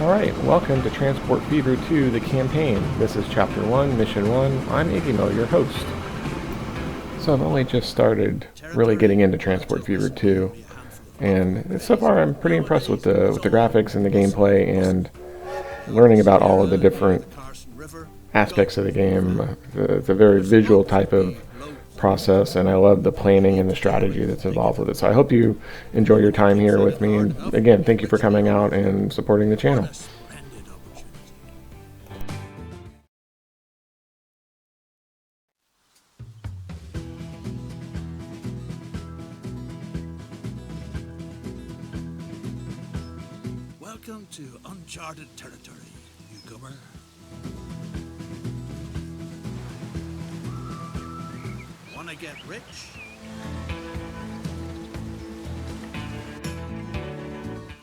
Alright, welcome to Transport Fever 2, the campaign. This is Chapter 1, Mission 1. I'm Iggymo, your host. So I've only just started really getting into Transport Fever 2, and so far I'm pretty impressed with the graphics and the gameplay and learning about all of the different aspects of the game. It's a very visual type of process, and I love the planning and the strategy that's involved with it. So I hope you enjoy your time here with me, and again, thank you for coming out and supporting the channel. Welcome to uncharted territory, newcomer. Wanna get rich?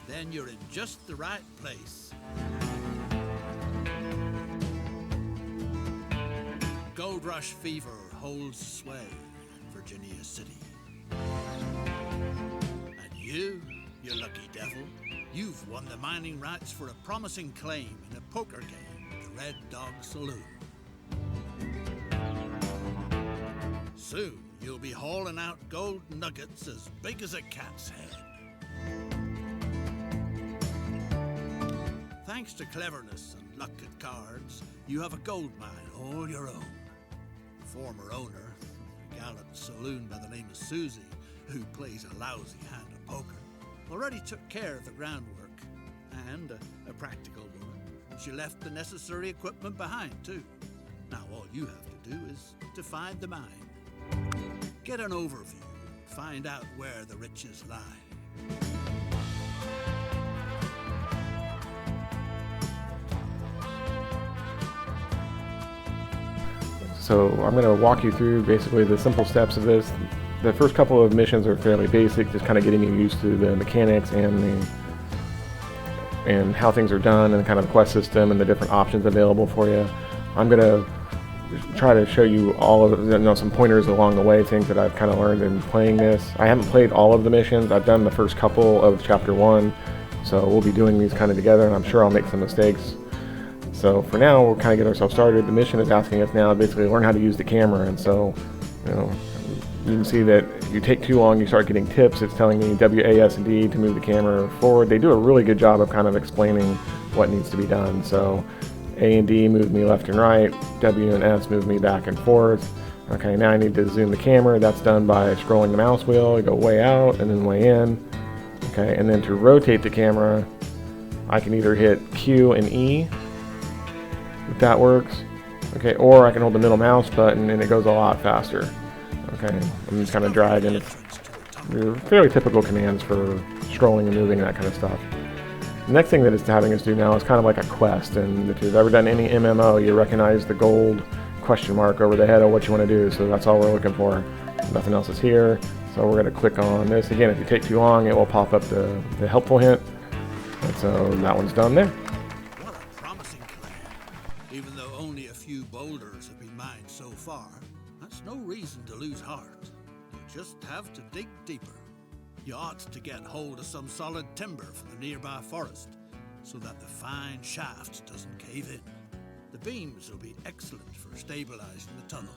Then you're in just the right place. Gold Rush fever holds sway in Virginia City. And you lucky devil, you've won the mining rights for a promising claim in a poker game at the Red Dog Saloon. Soon, you'll be hauling out gold nuggets as big as a cat's head. Thanks to cleverness and luck at cards, you have a gold mine all your own. The former owner, a gallant saloon by the name of Susie, who plays a lousy hand of poker, already took care of the groundwork, and a practical woman. She left the necessary equipment behind, too. Now all you have to do is to find the mine. Get an overview, find out where the riches lie. So I'm going to walk you through basically the simple steps of this. The first couple of missions are fairly basic, just kind of getting you used to the mechanics and how things are done and kind of the quest system and the different options available for you. I'm going to try to show you all of some pointers along the way, things that I've kind of learned in playing this. I haven't played all of the missions. I've done the first couple of Chapter 1, so we'll be doing these kind of together, and I'm sure I'll make some mistakes. So for now, we'll kind of get ourselves started. The mission is asking us now to basically learn how to use the camera, and so you can see that if you take too long, you start getting tips. It's telling me WAS and D to move the camera forward. They do a really good job of kind of explaining what needs to be done. So A and D move me left and right, W and S move me back and forth. Okay, now I need to zoom the camera. That's done by scrolling the mouse wheel. You go way out and then way in. Okay, and then to rotate the camera, I can either hit Q and E, if that works. Okay, or I can hold the middle mouse button and it goes a lot faster. Okay, I'm just kind of dragging. They're fairly typical commands for scrolling and moving, that kind of stuff. The next thing that it's having us do now is kind of like a quest, and if you've ever done any MMO, you recognize the gold question mark over the head of what you want to do, so that's all we're looking for. Nothing else is here, so we're going to click on this. Again, if you take too long, it will pop up the helpful hint, and so that one's done there. What a promising plan. Even though only a few boulders have been mined so far, that's no reason to lose heart. You just have to dig deeper. You ought to get hold of some solid timber from the nearby forest so that the fine shaft doesn't cave in. The beams will be excellent for stabilizing the tunnel.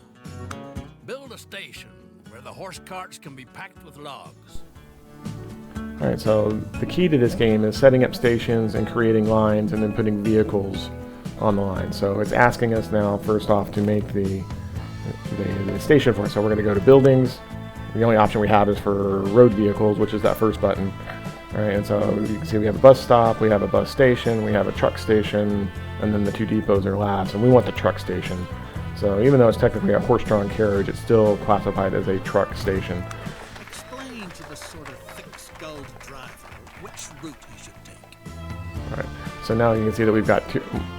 Build a station where the horse carts can be packed with logs. Alright, so the key to this game is setting up stations and creating lines and then putting vehicles on the line. So it's asking us now, first off, to make the station for us. So we're going to go to buildings. The only option we have is for road vehicles, which is that first button. All right, and so you can see we have a bus stop, we have a bus station, we have a truck station, and then the two depots are last, and we want the truck station. So even though it's technically a horse-drawn carriage, it's still classified as a truck station. Explain to the sort of thick-skulled driver which route he should take. All right, so now you can see that we've got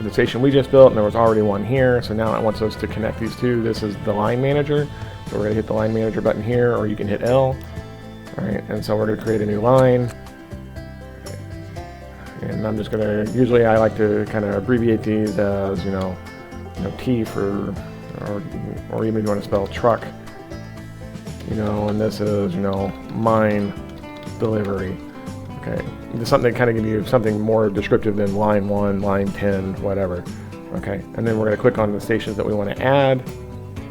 the station we just built, and there was already one here, so now it wants us to connect these two. This is the line manager. So we're going to hit the line manager button here, or you can hit L. All right, and so we're going to create a new line. And I'm just going to, usually I like to kind of abbreviate these as, T for, or even if you want to spell truck, and this is, mine delivery. Okay, just something to kind of give you something more descriptive than line 1, line 10, whatever. Okay, and then we're going to click on the stations that we want to add.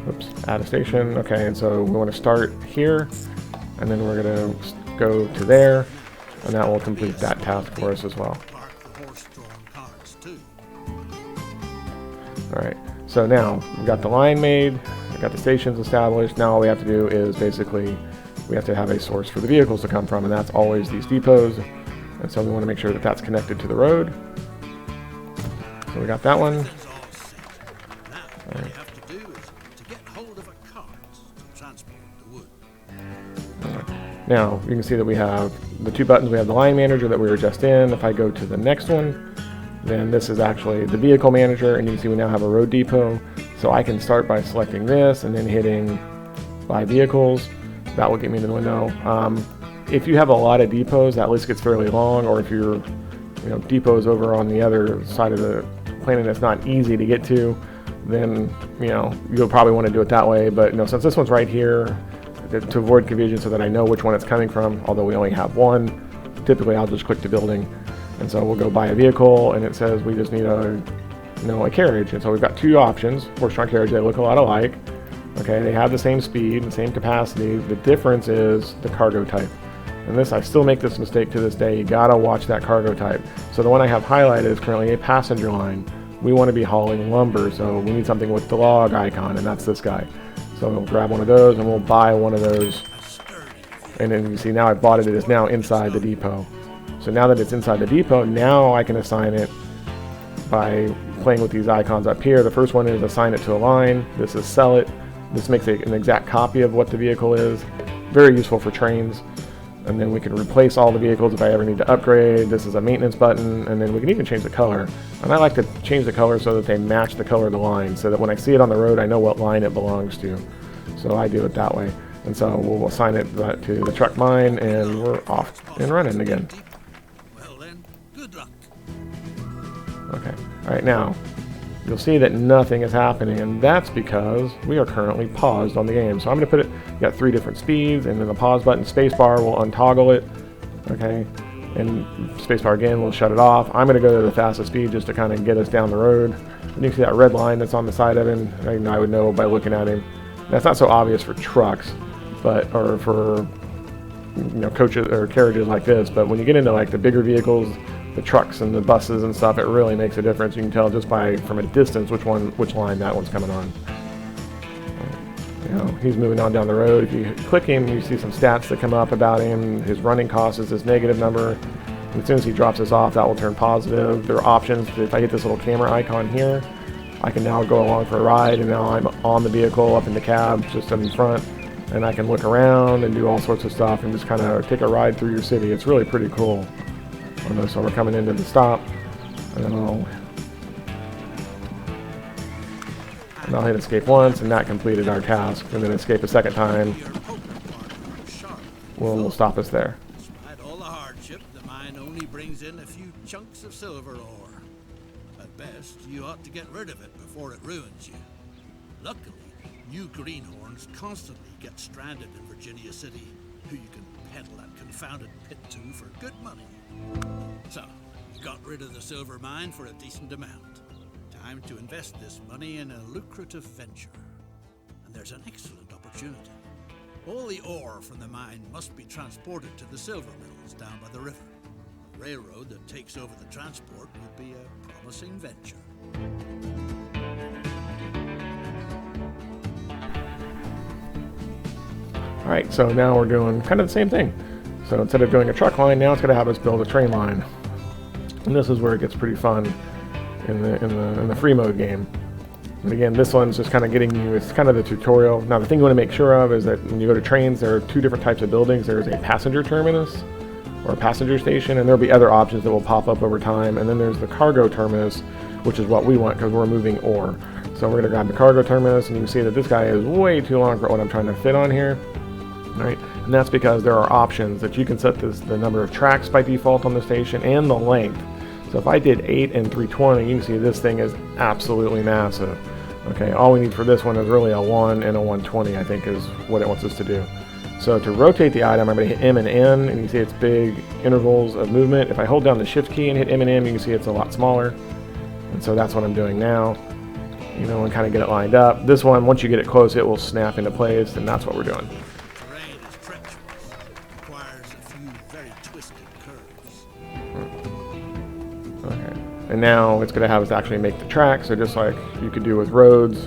Oops, add a station. Okay, and so we want to start here, and then we're going to go to there, and that will complete that task for us as well. Alright, so now we've got the line made, we've got the stations established. Now all we have to do is basically we have to have a source for the vehicles to come from, and that's always these depots. And so we want to make sure that that's connected to the road. So we got that one. Right. Now you can see that we have the 2 buttons. We have the line manager that we were just in. If I go to the next one, then this is actually the vehicle manager, and you can see we now have a road depot. So I can start by selecting this and then hitting buy vehicles. That will get me into the window. If you have a lot of depots, that list gets fairly long, or if your depots over on the other side of the planet that's not easy to get to, then you'll probably want to do it that way. But since this one's right here, to avoid confusion so that I know which one it's coming from, although we only have one, typically I'll just click the building. And so we'll go buy a vehicle, and it says we just need a carriage. And so we've got 2 options, horse-drawn carriage. They look a lot alike. Okay, they have the same speed and same capacity. The difference is the cargo type. And this, I still make this mistake to this day. You gotta watch that cargo type. So the one I have highlighted is currently a passenger line. We want to be hauling lumber, so we need something with the log icon, and that's this guy. So we'll grab one of those, and we'll buy one of those. And then you see now I bought it. It is now inside the depot. So now that it's inside the depot, now I can assign it by playing with these icons up here. The first one is assign it to a line. This is sell it. This makes an exact copy of what the vehicle is. Very useful for trains. And then we can replace all the vehicles if I ever need to upgrade. This is a maintenance button, and then we can even change the color. And I like to change the color so that they match the color of the line, so that when I see it on the road, I know what line it belongs to. So I do it that way. And so we'll assign it to the truck mine, and we're off and running again. Well then, good luck. Okay, all right, now you'll see that nothing is happening, and that's because we are currently paused on the game. So I'm going to put it, you got 3 different speeds, and then the pause button, spacebar, will untoggle it, okay, and spacebar again will shut it off. I'm going to go to the fastest speed just to kind of get us down the road. And you can see that red line that's on the side of him, and I would know by looking at him. That's not so obvious for trucks, or for coaches or carriages like this, but when you get into like the bigger vehicles, the trucks and the buses and stuff, it really makes a difference. You can tell just from a distance which line that one's coming on. He's moving on down the road. If you click him, you see some stats that come up about him. His running cost is this negative number. And as soon as he drops this off, that will turn positive. There are options. If I hit this little camera icon here, I can now go along for a ride, and now I'm on the vehicle up in the cab just in front, and I can look around and do all sorts of stuff and just kind of take a ride through your city. It's really pretty cool. So we're coming into the stop, and then I'll hit escape once, and that completed our task. And then escape a second time will stop us there. Despite all the hardship, the mine only brings in a few chunks of silver ore. At best, you ought to get rid of it before it ruins you. Luckily, new greenhorns constantly get stranded in Virginia City, who you can peddle that confounded pit to for good money. So, you got rid of the silver mine for a decent amount. Time to invest this money in a lucrative venture. And there's an excellent opportunity. All the ore from the mine must be transported to the silver mills down by the river. A railroad that takes over the transport would be a promising venture. Alright, so now we're doing kind of the same thing. So instead of doing a truck line, now it's going to have us build a train line. And this is where it gets pretty fun in the free mode game. And again, this one's just kind of getting you, it's kind of the tutorial. Now the thing you want to make sure of is that when you go to trains, there are 2 different types of buildings. There's a passenger terminus, or a passenger station, and there'll be other options that will pop up over time. And then there's the cargo terminus, which is what we want because we're moving ore. So we're going to grab the cargo terminus, and you can see that this guy is way too long for what I'm trying to fit on here. Right? And that's because there are options that you can set the number of tracks by default on the station and the length. So if I did 8 and 320, you can see this thing is absolutely massive. Okay, all we need for this one is really a 1 and a 120, I think is what it wants us to do. So to rotate the item, I'm going to hit M and N, and you see it's big intervals of movement. If I hold down the Shift key and hit M and M, you can see it's a lot smaller. And so that's what I'm doing now, you know, and kind of get it lined up. This one, once you get it close, it will snap into place, and that's what we're doing. Terrain is treacherous. Requires a few very twisted curves. Okay. And now it's going to have us actually make the track, so just like you could do with roads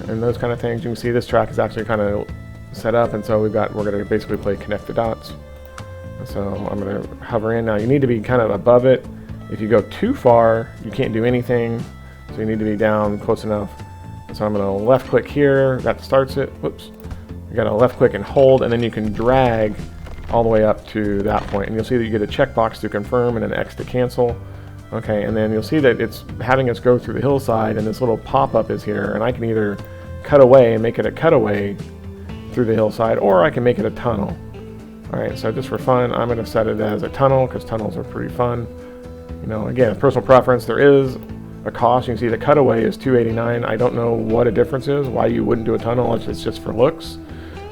and those kind of things, you can see this track is actually kind of set up, and so we're going to basically play connect the dots. So I'm going to hover in. Now you need to be kind of above it. If you go too far, you can't do anything, so you need to be down close enough. So I'm going to left click here, that starts it. Whoops. You got to left click and hold, and then you can drag all the way up to that point, and you'll see that you get a checkbox to confirm and an X to cancel. Okay, and then you'll see that it's having us go through the hillside, and this little pop-up is here, and I can either cut away and make it a cutaway through the hillside, or I can make it a tunnel. Alright, so just for fun, I'm going to set it as a tunnel, because tunnels are pretty fun. You know, again, personal preference, there is a cost. You can see the cutaway is $289. I don't know what a difference is, why you wouldn't do a tunnel if it's just for looks.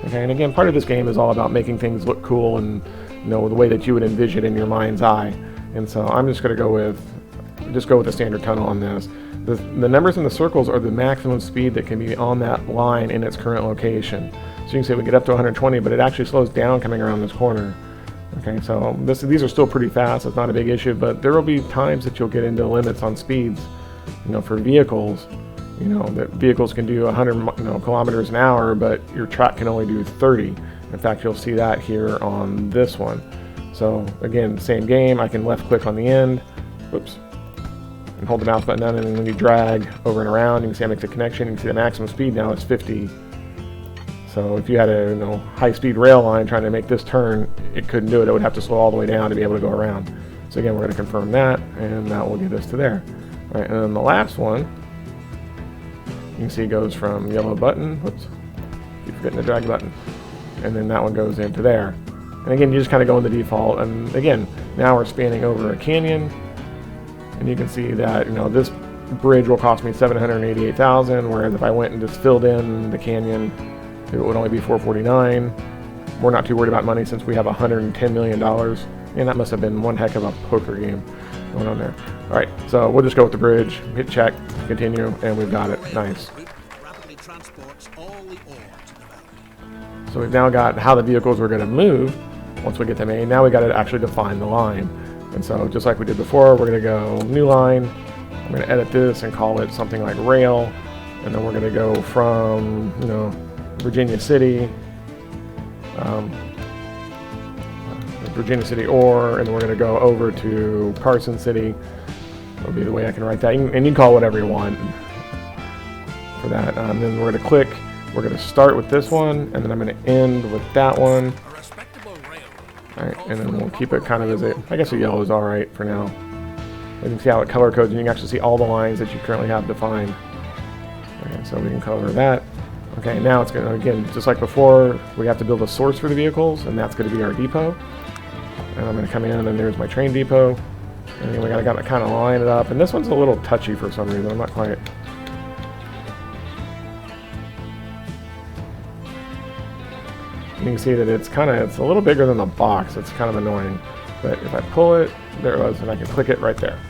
Okay, and again, part of this game is all about making things look cool and, you know, the way that you would envision in your mind's eye. And so I'm just going to go with the standard tunnel on this. The numbers in the circles are the maximum speed that can be on that line in its current location. So you can see we get up to 120, but it actually slows down coming around this corner. Okay, so these are still pretty fast. It's not a big issue, but there will be times that you'll get into limits on speeds. You know, for vehicles, you know, that vehicles can do 100 kilometers an hour, but your track can only do 30. In fact, you'll see that here on this one. So again, same game. I can left click on the end. Whoops. And hold the mouse button down, and then when you drag over and around, you can see I make the connection. You can see the maximum speed now is 50. So if you had a high-speed rail line trying to make this turn, it couldn't do it. It would have to slow all the way down to be able to go around. So again, we're going to confirm that, and that will get us to there. All right, and then the last one, you can see it goes from yellow button. Whoops, keep forgetting the drag button, and then that one goes into there. And again, you just kind of go in the default. And again, now we're spanning over a canyon. And you can see that, you know, this bridge will cost me $788,000, whereas if I went and just filled in the canyon, it would only be $449. We're not too worried about money since we have $110 million. And that must have been one heck of a poker game going on there. All right, so we'll just go with the bridge, hit check, continue, and we've got it. Nice. Rapidly transports all the ore to the valley. So we've now got how the vehicles are going to move once we get them in. Now we got to actually define the line. And so just like we did before, we're going to go new line. I'm going to edit this and call it something like rail. And then we're going to go from, you know, Virginia City ore, and then we're going to go over to Carson City. That would be the way I can write that. And you can call it whatever you want for that. Then we're going to click. We're going to start with this one, and then I'm going to end with that one. Alright, and then we'll keep it kind of as I guess a yellow is alright for now. You can see how it color codes, and you can actually see all the lines that you currently have defined. Okay, so we can color that. Okay, now it's going to, again, just like before, we have to build a source for the vehicles, and that's going to be our depot. And I'm going to come in, and there's my train depot. And then we got to kind of line it up. And this one's a little touchy for some reason. I'm not quite. You can see that it's a little bigger than the box. It's kind of annoying. But if I pull it, there it was, and I can click it right there.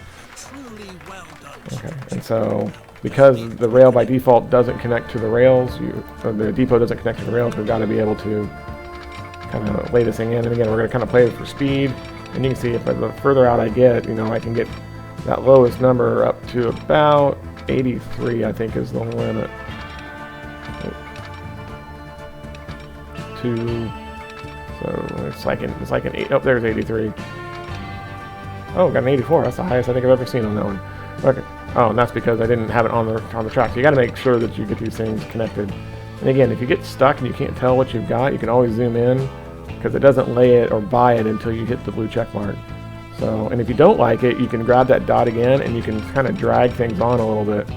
Okay, and so because the rail by default doesn't connect to the rails, the depot doesn't connect to the rails, we've got to be able to kind of lay this thing in. And again, we're going to kind of play it for speed. And you can see if the further out I get, you know, I can get that lowest number up to about 83, I think is the limit. So it's like an 8. Oh, there's 83. Oh, got an 84. That's the highest I think I've ever seen on that one. Okay. Oh, and that's because I didn't have it on the track. So you got to make sure that you get these things connected. And again, if you get stuck and you can't tell what you've got, you can always zoom in because it doesn't lay it or buy it until you hit the blue check mark. So, and if you don't like it, you can grab that dot again and you can kind of drag things on a little bit.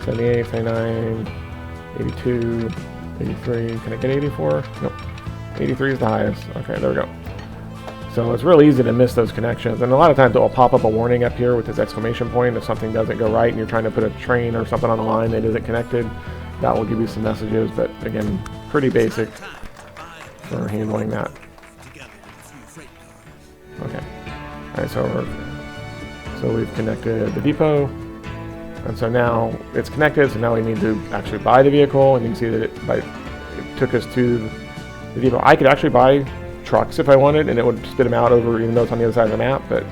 78, 79, 82. 83, can I get 84? Nope. 83 is the highest. Okay, there we go. So it's really easy to miss those connections. And a lot of times it will pop up a warning up here with this exclamation point if something doesn't go right and you're trying to put a train or something on the line that isn't connected. That will give you some messages, but again, pretty basic. for handling that. together with a few freight cars. Okay. All right, so we've connected the depot, and so now it's connected. So now we need to actually buy the vehicle, and you can see that it took us to the depot. I could actually buy trucks if I wanted, and it would spit them out over, even though it's on the other side of the map. But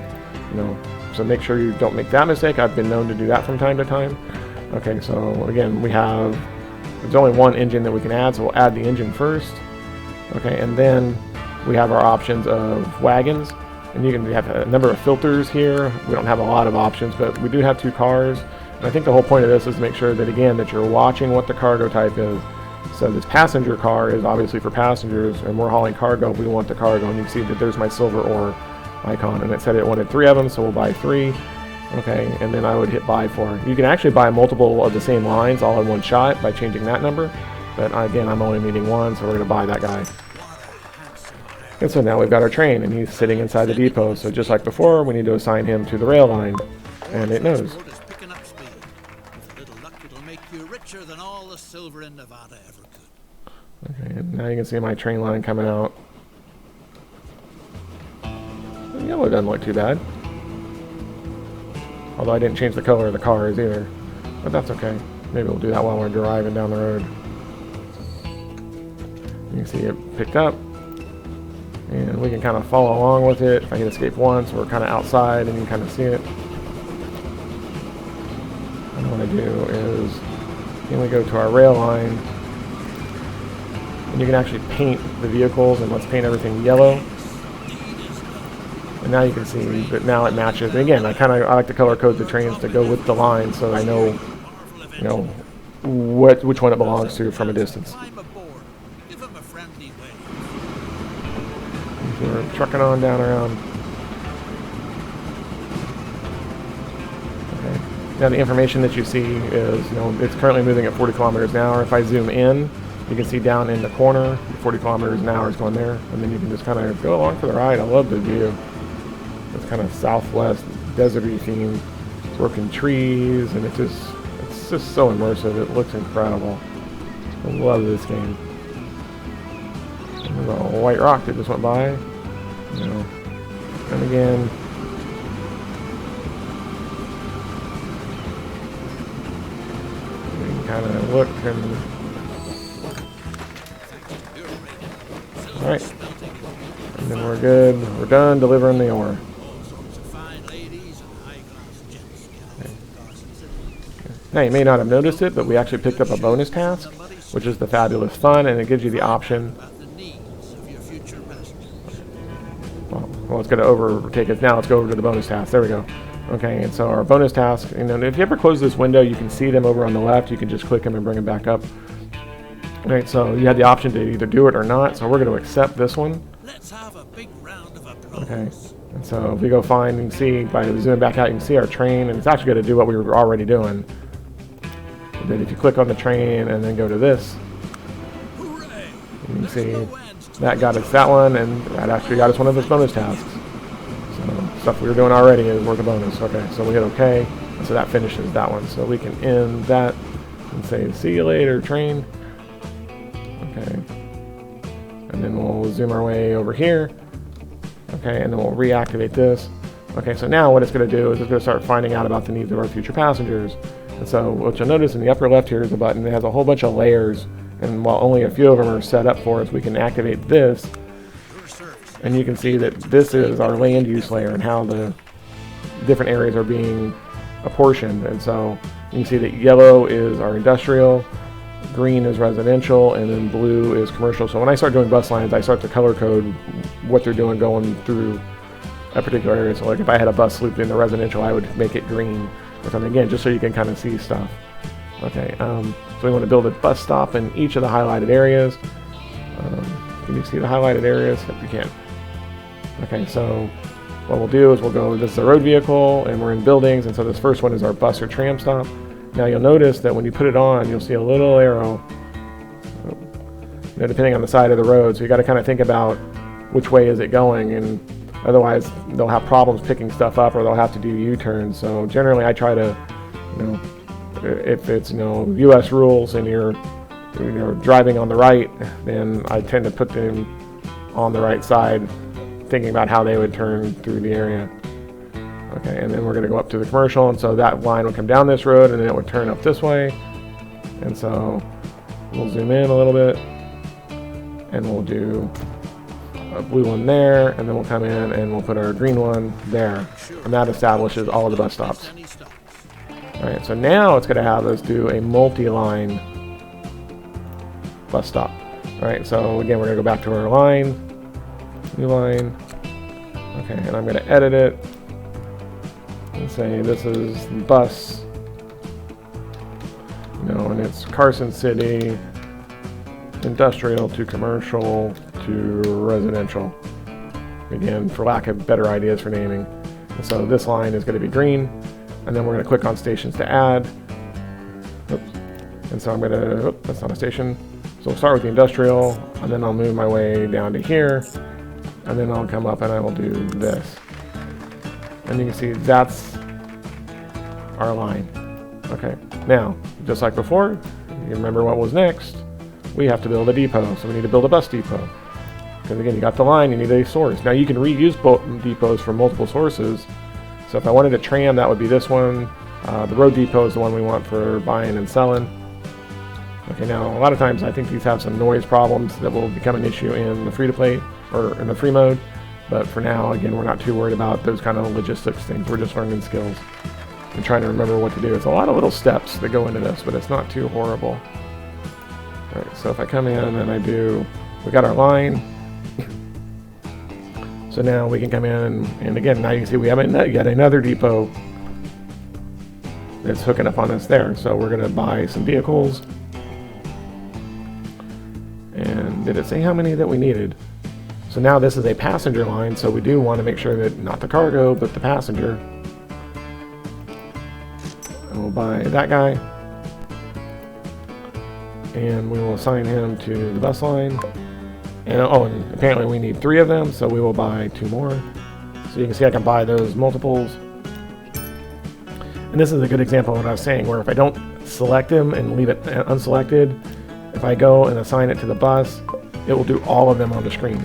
so make sure you don't make that mistake. I've been known to do that from time to time. Okay, so again, there's only one engine that we can add, so we'll add the engine first. Okay, and then we have our options of wagons, and you can have a number of filters here. We don't have a lot of options, but we do have 2 cars. And I think the whole point of this is to make sure that, again, that you're watching what the cargo type is. So this passenger car is obviously for passengers, and we're hauling cargo. We want the cargo, and you can see that there's my silver ore icon, and it said it wanted 3 of them, so we'll buy 3. Okay, and then I would hit buy for. You can actually buy multiple of the same lines all in one shot by changing that number, but again, I'm only needing 1, so we're going to buy that guy. And so now we've got our train, and he's sitting inside the depot. So just like before, we need to assign him to the rail line, and it knows. Road is picking up speed. With a little luck, it'll make you richer than all the silver in Nevada ever could. Okay, and now you can see my train line coming out. The yellow doesn't look too bad. Although I didn't change the color of the cars either. But that's okay. Maybe we'll do that while we're driving down the road. You can see it picked up. And we can kind of follow along with it. If I hit escape once, we're kind of outside and you can kind of see it. And what I do is, then we go to our rail line. And you can actually paint the vehicles, and let's paint everything yellow. And now you can see that now it matches. And again, I like to color code the trains to go with the line, so I know, which one it belongs to from a distance. Climb aboard. Give him a friendly wave. So we're trucking on down around. Okay. Now the information that you see is, it's currently moving at 40 kilometers an hour. If I zoom in, you can see down in the corner, 40 kilometers an hour is going there, and then you can just kind of go along for the ride. I love the view. It's kind of southwest, deserty theme. It's working trees, and it's just so immersive. It looks incredible. I love this game. There's a white rock that just went by. And again, we can kind of look and. All right, and then we're good. We're done delivering the ore. Now, you may not have noticed it, but we actually picked up a bonus task, which is the Fabulous Fun, and it gives you the option. Well, it's going to overtake us now. Let's go over to the bonus task. There we go. Okay, and so our bonus task, if you ever close this window, you can see them over on the left. You can just click them and bring them back up. All right, so you had the option to either do it or not, so we're going to accept this one. Let's have a big round of applause. Okay, and so if we go find and see, by zooming back out, you can see our train, and it's actually going to do what we were already doing. And then if you click on the train and then go to this, you can see that got us that one, and that actually got us one of those bonus tasks. So stuff we were doing already is worth a bonus. Okay, so we hit OK, and so that finishes that one. So we can end that and say, see you later, train. Okay, and then we'll zoom our way over here. Okay, and then we'll reactivate this. Okay, so now what it's going to do is it's going to start finding out about the needs of our future passengers. And so what you'll notice in the upper left here is a button that has a whole bunch of layers, and while only a few of them are set up for us, we can activate this, and you can see that this is our land use layer and how the different areas are being apportioned. And so you can see that yellow is our industrial, green is residential, and then blue is commercial. So when I start doing bus lines, I start to color code what they're doing going through a particular area. So like if I had a bus loop in the residential, I would make it green or something, again, just so you can kind of see stuff. Okay, so we want to build a bus stop in each of the highlighted areas. Can you see the highlighted areas? If you can. Okay, so what we'll do is we'll go, this is a road vehicle, and we're in buildings, and so this first one is our bus or tram stop. Now you'll notice that when you put it on, you'll see a little arrow, depending on the side of the road, so you got to kind of think about which way is it going, and otherwise they'll have problems picking stuff up, or they'll have to do U-turns. So generally I try to, if it's US rules and you're driving on the right, then I tend to put them on the right side, thinking about how they would turn through the area. Okay, and then we're going to go up to the commercial, and so that line would come down this road, and then it would turn up this way. And so we'll zoom in a little bit, and we'll do a blue one there, and then we'll come in and we'll put our green one there, and that establishes all of the bus stops. All right, so now it's going to have us do a multi-line bus stop. All right, so again, we're going to go back to our line, new line. Okay, and I'm going to edit it and say this is bus, and it's Carson City, industrial to commercial to residential. Again, for lack of better ideas for naming. And so this line is going to be green, and then we're going to click on stations to add. Oops. And so I'm going to, that's not a station. So we'll start with the industrial, and then I'll move my way down to here, and then I'll come up and I will do this. And you can see that's our line. Okay, now, just like before, you remember what was next. We have to build a depot, so we need to build a bus depot. Because again, you got the line, you need a source. Now you can reuse both depots from multiple sources. So if I wanted a tram, that would be this one. The road depot is the one we want for buying and selling. Okay, now a lot of times I think these have some noise problems that will become an issue in the free-to-play or in the free mode. But for now, again, we're not too worried about those kind of logistics things. We're just learning skills and trying to remember what to do. It's a lot of little steps that go into this, but it's not too horrible. All right, so if I come in and I do, we got our line. So now we can come in and again, now you can see we have yet another depot that's hooking up on us there. So we're going to buy some vehicles. And did it say how many that we needed? So now this is a passenger line, so we do want to make sure that not the cargo, but the passenger. And we'll buy that guy. And we will assign him to the bus line. And and apparently we need 3 of them, so we will buy 2 more. So you can see I can buy those multiples. And this is a good example of what I was saying, where if I don't select him and leave it unselected, if I go and assign it to the bus, it will do all of them on the screen.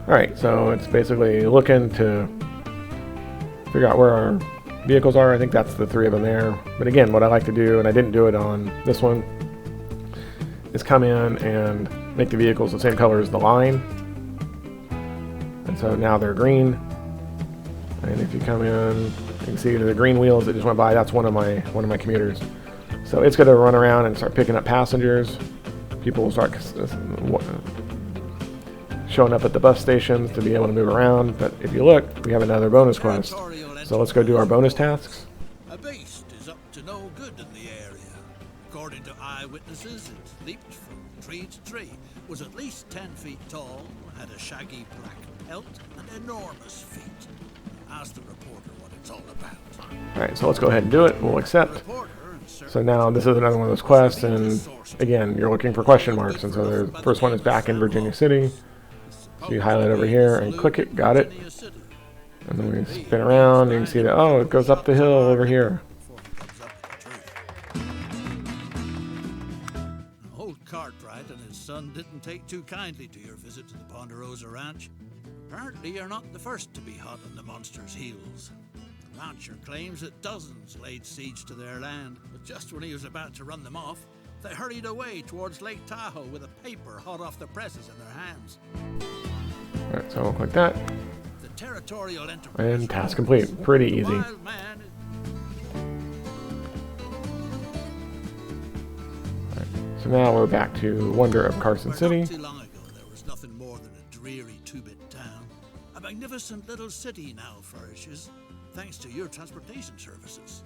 Alright, so it's basically looking to figure out where our vehicles are. I think that's the 3 of them there. But again, what I like to do, and I didn't do it on this one, is come in and make the vehicles the same color as the line. And so now they're green. And if you come in, you can see the green wheels that just went by, that's one of my commuters. So it's going to run around and start picking up passengers. People will start showing up at the bus stations to be able to move around. But if you look, we have another bonus quest. So let's go do our bonus tasks. A beast is up to no good in the area. According to eyewitnesses, it leaped from tree to tree, was at least 10 feet tall, had a shaggy black pelt, and enormous feet. Ask the reporter what it's all about. Alright, so let's go ahead and do it. We'll accept. So now this is another one of those quests, and again, you're looking for question marks. And so the first one is back in Virginia City. So you highlight over here and click it, got it. And then we spin around, and you can see that, oh, it goes up the hill over here. Old Cartwright and his son didn't take too kindly to your visit to the Ponderosa Ranch. Apparently you're not the first to be hot on the monster's heels. The rancher claims that dozens laid siege to their land, but just when he was about to run them off, they hurried away towards Lake Tahoe with a paper hot off the presses in their hands. Alright, so I'll click that. The territorial enterprise And task complete. Pretty easy. wild man So now we're back to Wonder of Carson City. Not too long ago, there was nothing more than a dreary two-bit town. A magnificent little city now flourishes, thanks to your transportation services.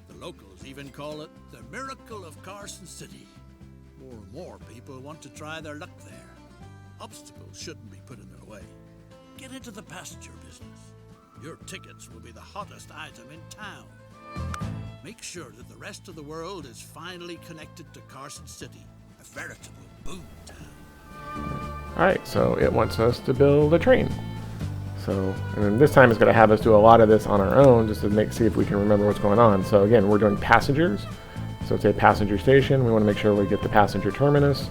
The locals even call it the Miracle of Carson City. More and more people want to try their luck there. Obstacles shouldn't be put in their way. Get into the passenger business. Your tickets will be the hottest item in town. Make sure that the rest of the world is finally connected to Carson City, a veritable boom town. Alright, so it wants us to build a train. So, and then this time it's going to have us do a lot of this on our own just to see if we can remember what's going on. So again, we're doing passengers. So it's a passenger station. We want to make sure we get the passenger terminus.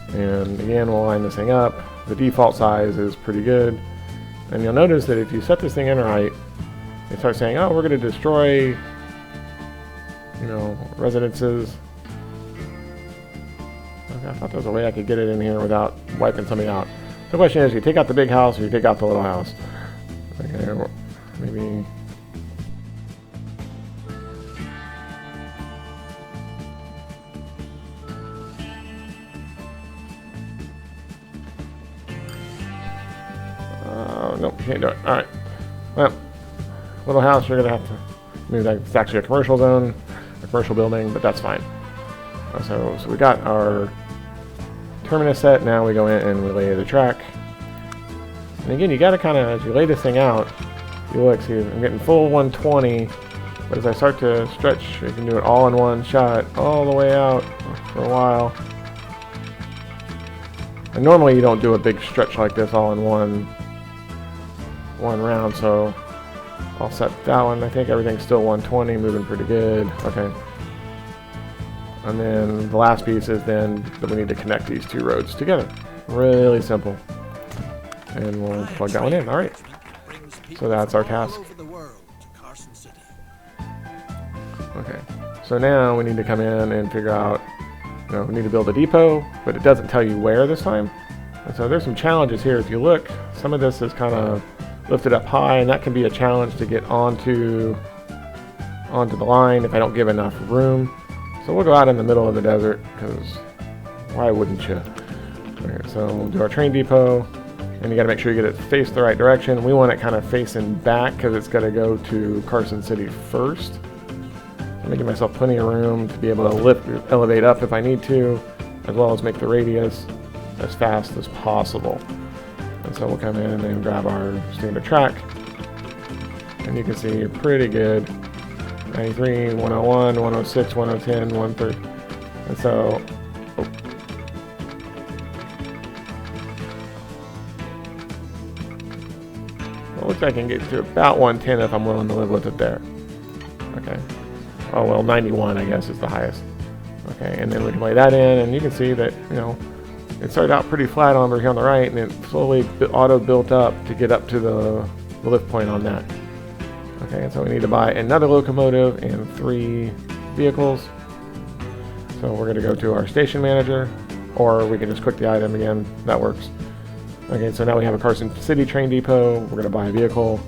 And again, we'll line this thing up. The default size is pretty good. And you'll notice that if you set this thing in right, it starts saying, oh, we're going to destroy, you know, residences. Okay, I thought there was a way I could get it in here without wiping something out. The question is, you take out the big house or you take out the little house? Okay, well, maybe... nope, you can't do it. Alright. Well, little house, you're going to have to move that. It's actually a commercial zone, a commercial building, but that's fine. So we got our Terminus set. Now we go in and we lay the track. And again, you got to kind of, as you lay this thing out, you look, see, I'm getting full 120, but as I start to stretch, you can do it all in one shot, all the way out for a while. And normally you don't do a big stretch like this all in one round, so I'll set that one. I think everything's still 120, moving pretty good. Okay. And then the last piece is then that we need to connect these two roads together. Really simple. And we'll plug that one in. Alright. So that's our task. Okay. So now we need to come in and figure out, you know, we need to build a depot, but it doesn't tell you where this time. And so there's some challenges here. If you look, some of this is kind of lifted up high, and that can be a challenge to get onto the line if I don't give enough room. So we'll go out in the middle of the desert, because why wouldn't you? Okay, so we'll do our train depot, and you got to make sure you get it faced the right direction. We want it kind of facing back because it's got to go to Carson City first. I'm making myself plenty of room to be able to elevate up if I need to, as well as make the radius as fast as possible. And so we'll come in and grab our standard track, and you can see pretty good. 93, 101, 106, 110, 130. And so, it looks like I can get to about 110 if I'm willing to live with it there. Okay. Oh, well, 91, I guess, is the highest. Okay, and then we can lay that in, and you can see that, you know, it started out pretty flat over here on the right, and it slowly auto-built up to get up to the lift point on that. Okay, and so we need to buy another locomotive and 3 vehicles. So we're going to go to our station manager, or we can just click the item again. That works. Okay, so now we have a Carson City train depot. We're going to buy a vehicle,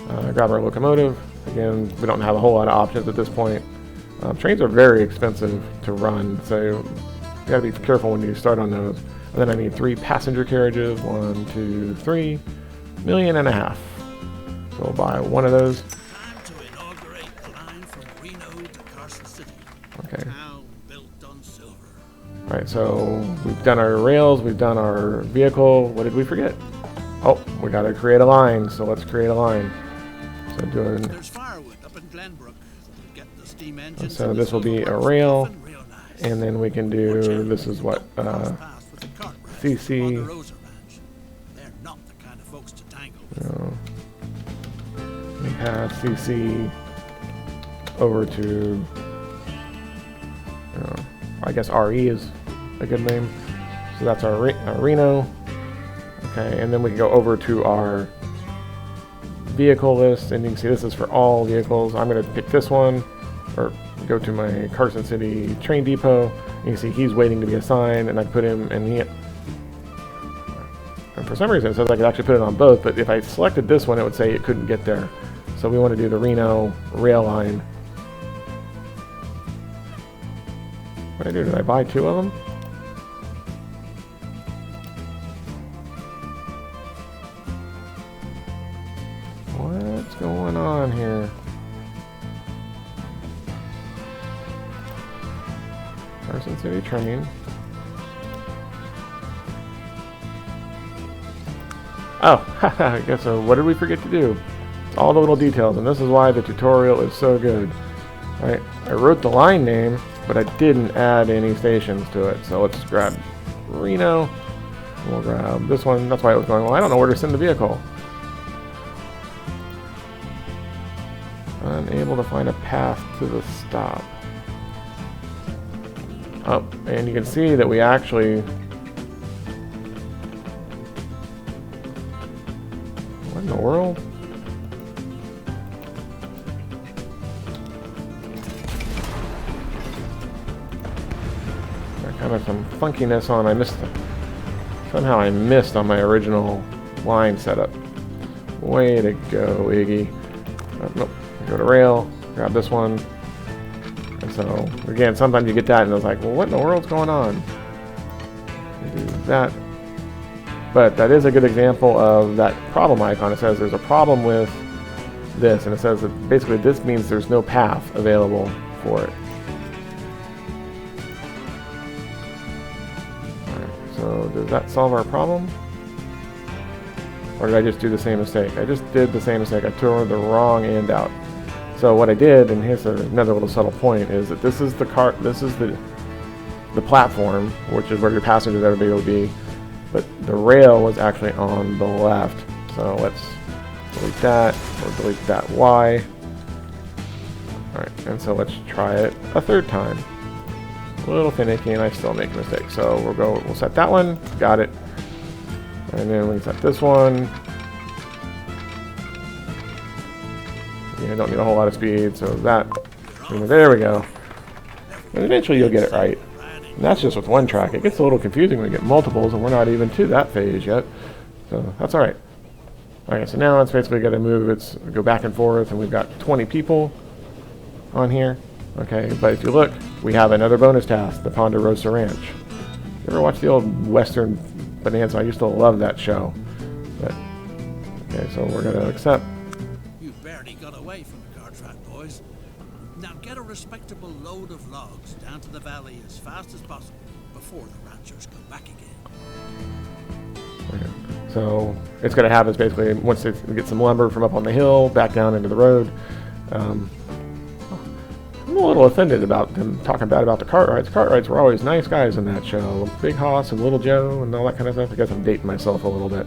grab our locomotive. Again, we don't have a whole lot of options at this point. Trains are very expensive to run, so you got to be careful when you start on those. And then I need 3 passenger carriages. 1, 2, 3. $1.5 million. So we'll buy one of those. Okay. Alright, so we've done our rails, we've done our vehicle. What did we forget? Oh, we gotta create a line, so let's create a line. So doing. There's firewood up in Glenbrook. So this will be a rail, and then we can do, this is what, CC. Pass CC over to, I guess RE is a good name. So that's our Reno. Okay, and then we can go over to our vehicle list, and you can see this is for all vehicles. I'm going to pick this one, or go to my Carson City train depot. You can see he's waiting to be assigned, and I put him, and for some reason it says I could actually put it on both, but if I selected this one, it would say it couldn't get there. So we want to do the Reno rail line. What did I do? Did I buy 2 of them? What's going on here? Carson City train. Oh, I guess so. What did we forget to do? All the little details, and this is why the tutorial is so good. Right? I wrote the line name, but I didn't add any stations to it. So let's grab Reno, We'll grab this one. That's why it was going, well, I don't know where to send the vehicle. Unable to find a path to the stop. Oh, and you can see that we actually... What in the world? Got kind of some funkiness on. Somehow I missed on my original line setup. Way to go, Iggy. Nope. Go to rail, grab this one. And so, again, sometimes you get that and it's like, well, what in the world's going on? Do that. But that is a good example of that problem icon. It says there's a problem with this, and it says that basically this means there's no path available for it. So does that solve our problem? Or did I just do the same mistake? I just did the same mistake. I tore the wrong end out. So what I did, and here's another little subtle point, is that this is the platform, which is where your passengers everybody will be, but the rail was actually on the left. So let's delete that, or delete that Y. Alright, and so let's try it a third time. A little finicky, and I still make a mistake. So we'll set that one, got it. And then we can set this one. You don't need a whole lot of speed, so that, there we go. And eventually you'll get it right. And that's just with one track. It gets a little confusing when we get multiples, and we're not even to that phase yet. So that's alright. Okay, so now it's basically got to move, go back and forth, and we've got 20 people on here. Okay, but if you look, we have another bonus task, the Ponderosa Ranch. You ever watch the old Western Bonanza? I used to love that show. But, okay, so we're going to accept. You barely got away from the car track, boys. Now get a respectable load of logs down to the valley as fast as possible before the ranchers come back again. Okay. So it's going to have us basically, once we get some lumber from up on the hill, back down into the road. I'm a little offended about them talking bad about the Cartwrights. Cartwrights were always nice guys in that show. Big Hoss and Little Joe and all that kind of stuff. I guess I'm dating myself a little bit.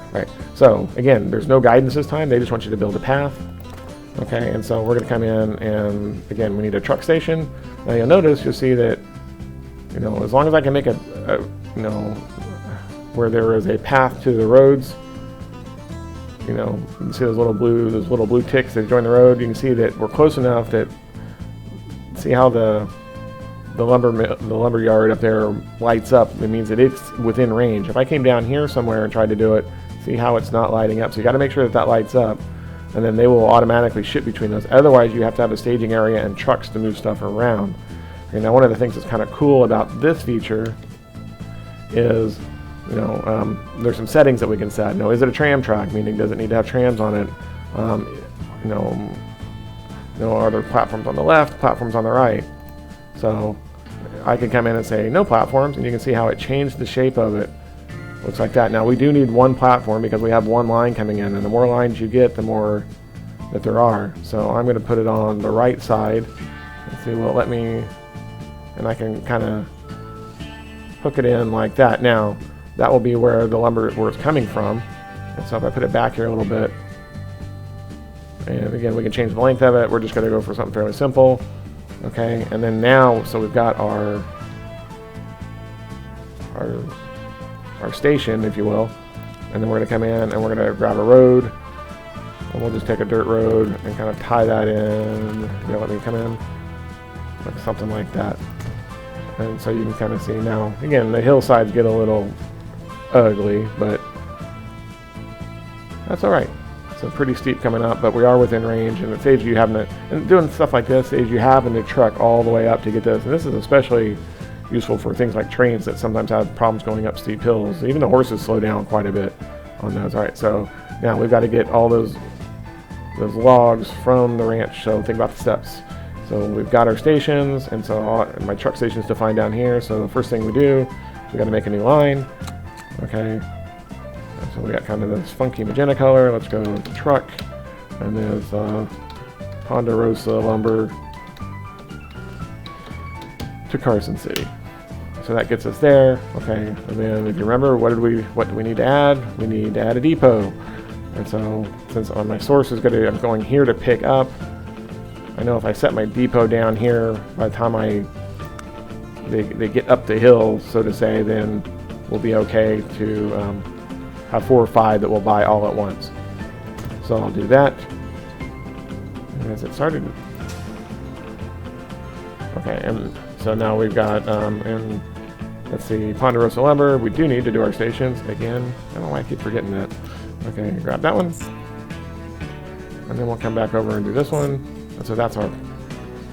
Alright, so again, there's no guidance this time. They just want you to build a path. Okay, and so we're going to come in and, again, we need a truck station. Now you'll notice, you'll see that, you know, as long as I can make you know, where there is a path to the roads, you know, you can see those little blue ticks that join the road. You can see that we're close enough that, see how the lumber yard up there lights up. It means that it's within range. If I came down here somewhere and tried to do it, see how it's not lighting up. So you got to make sure that that lights up, and then they will automatically ship between those. Otherwise, you have to have a staging area and trucks to move stuff around. Okay, now one of the things that's kind of cool about this feature is, you know, there's some settings that we can set. Is it a tram track? Meaning, does it need to have trams on it? Are there platforms on the left, platforms on the right? So I can come in and say no platforms, and you can see how it changed the shape of it. Looks like that. Now we do need one platform because we have one line coming in, and the more lines you get, the more that there are. So I'm going to put it on the right side. Let's see, will it let me, and I can kind of hook it in like that. Now that will be where the lumber, where it's coming from. And so if I put it back here a little bit, and again, we can change the length of it. We're just going to go for something fairly simple. Okay, and then now, so we've got our station, if you will. And then we're going to come in and we're going to grab a road. And we'll just take a dirt road and kind of tie that in. Let me come in. Like something like that. And so you can kind of see now, again, the hillsides get a little ugly, but that's all right. So pretty steep coming up, but we are within range, and it saves you having to, and doing stuff like this saves you having to truck all the way up to get this. And this is especially useful for things like trains that sometimes have problems going up steep hills. Even the horses slow down quite a bit on those. All right, so now we've got to get all those logs from the ranch. So think about the steps. So we've got our stations, and so my truck station is defined down here. So the first thing we do, we got to make a new line. Okay. So we got kind of this funky magenta color. Let's go with the truck, and there's Ponderosa lumber to Carson City. So that gets us there. Okay, and then if you remember, what do we need to add? We need to add a depot. And so since on my source is I'm going here to pick up, I know if I set my depot down here, by the time they get up the hill, so to say, then we'll be okay to have 4 or 5 that will buy all at once. So I'll do that. And as it started, okay, and so now we've got and let's see, Ponderosa lumber. We do need to do our stations again. I don't know why I keep forgetting that. Okay, grab that one, and then we'll come back over and do this one. And so that's our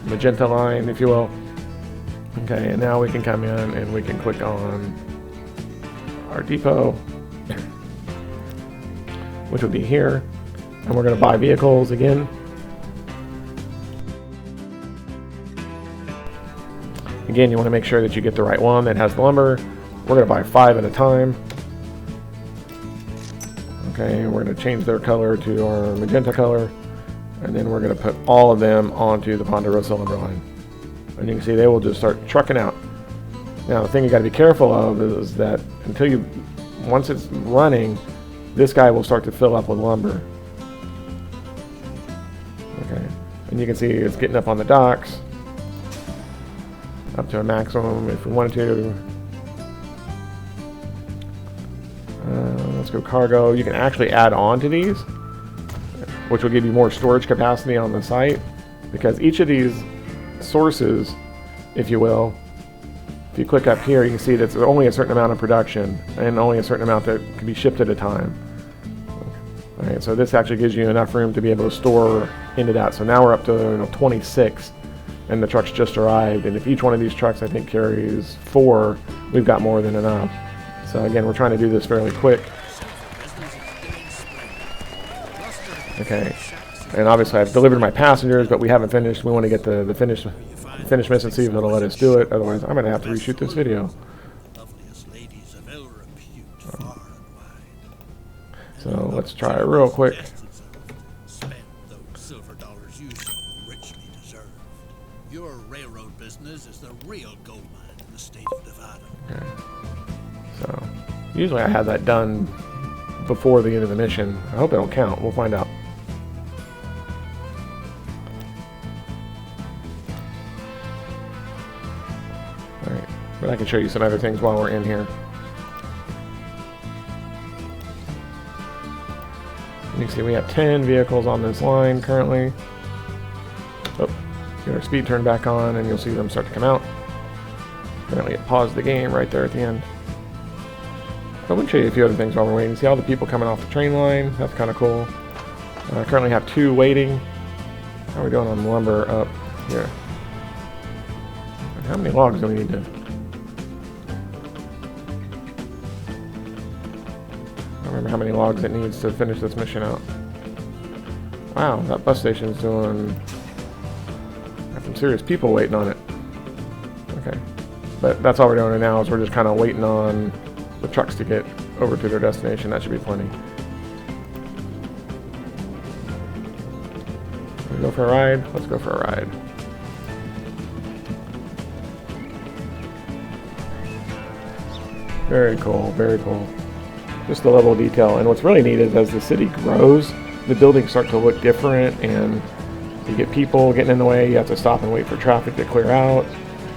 magenta line, if you will. Okay, and now we can come in and we can click on our depot, which would be here, and we're going to buy vehicles again. Again, you want to make sure that you get the right one that has the lumber. We're going to buy 5 at a time. Okay, we're going to change their color to our magenta color, and then we're going to put all of them onto the Ponderosa lumber line. And you can see they will just start trucking out. Now, the thing you got to be careful of is that once it's running, this guy will start to fill up with lumber. Okay, and you can see it's getting up on the docks, up to a maximum if we wanted to. Let's go cargo. You can actually add on to these, which will give you more storage capacity on the site, because each of these sources, if you will, if you click up here, you can see that there's only a certain amount of production and only a certain amount that can be shipped at a time. Alright, so this actually gives you enough room to be able to store into that. So now we're up to 26, and the trucks just arrived, and if each one of these trucks I think carries 4, we've got more than enough. So again, we're trying to do this fairly quick. Okay, and obviously I've delivered my passengers, but we haven't finished. We want to get the finished mission, see if it'll let us do it. Otherwise, I'm going to have to reshoot this video. So let's try it real quick. Your railroad business is the real gold mine in the state of Nevada. Okay. So usually I have that done before the end of the mission. I hope it'll count. We'll find out. Alright, but I can show you some other things while we're in here. You can see we have 10 vehicles on this line currently. Oh, get our speed turned back on and you'll see them start to come out. Apparently it paused the game right there at the end. I want to show you a few other things while we're waiting. See all the people coming off the train line? That's kind of cool. I currently have 2 waiting. How are we doing on lumber up here? And how many logs do we need to... I don't remember how many logs it needs to finish this mission out. Wow, that bus station's doing... Got some serious people waiting on it. Okay. But that's all we're doing right now, is we're just kind of waiting on the trucks to get over to their destination. That should be plenty. Wanna go for a ride? Let's go for a ride. Very cool, very cool. Just the level of detail. And what's really neat is as the city grows, the buildings start to look different, and you get people getting in the way. You have to stop and wait for traffic to clear out.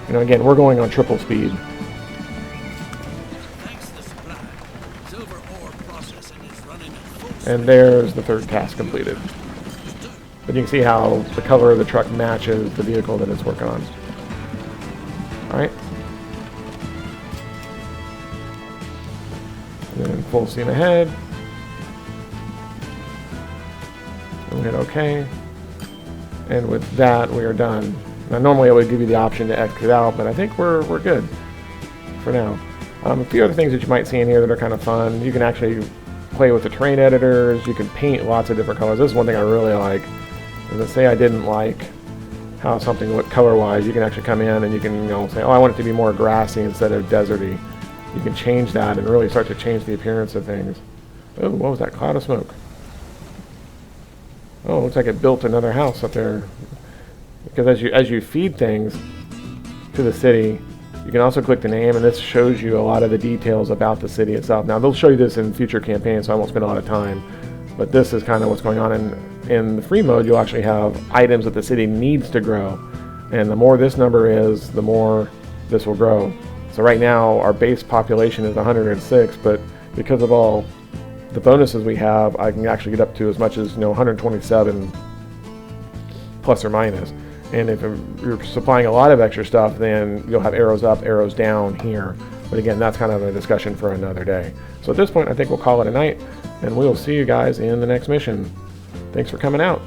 You know, again, we're going on triple speed. And there's the 3rd task completed. But you can see how the color of the truck matches the vehicle that it's working on. Alright. And then full steam ahead. We'll hit OK. And with that, we are done. Now, normally I would give you the option to exit out, but I think we're good for now. A few other things that you might see in here that are kind of fun. You can actually play with the terrain editors. You can paint lots of different colors. This is one thing I really like. Is that say I didn't like how something looked color-wise, you can actually come in and you can say, oh, I want it to be more grassy instead of deserty. You can change that and really start to change the appearance of things. Oh, what was that cloud of smoke? Oh, looks like it built another house up there. Because as you feed things to the city, You can also click the name, and this shows you a lot of the details about the city itself. Now, they'll show you this in future campaigns, so I won't spend a lot of time, but this is kind of what's going on. In the free mode, you'll actually have items that the city needs to grow, and the more this number is, the more this will grow. So right now, our base population is 106, but because of all the bonuses we have, I can actually get up to as much as 127 plus or minus. And if you're supplying a lot of extra stuff, then you'll have arrows up, arrows down here. But again, that's kind of a discussion for another day. So at this point, I think we'll call it a night, and we'll see you guys in the next mission. Thanks for coming out.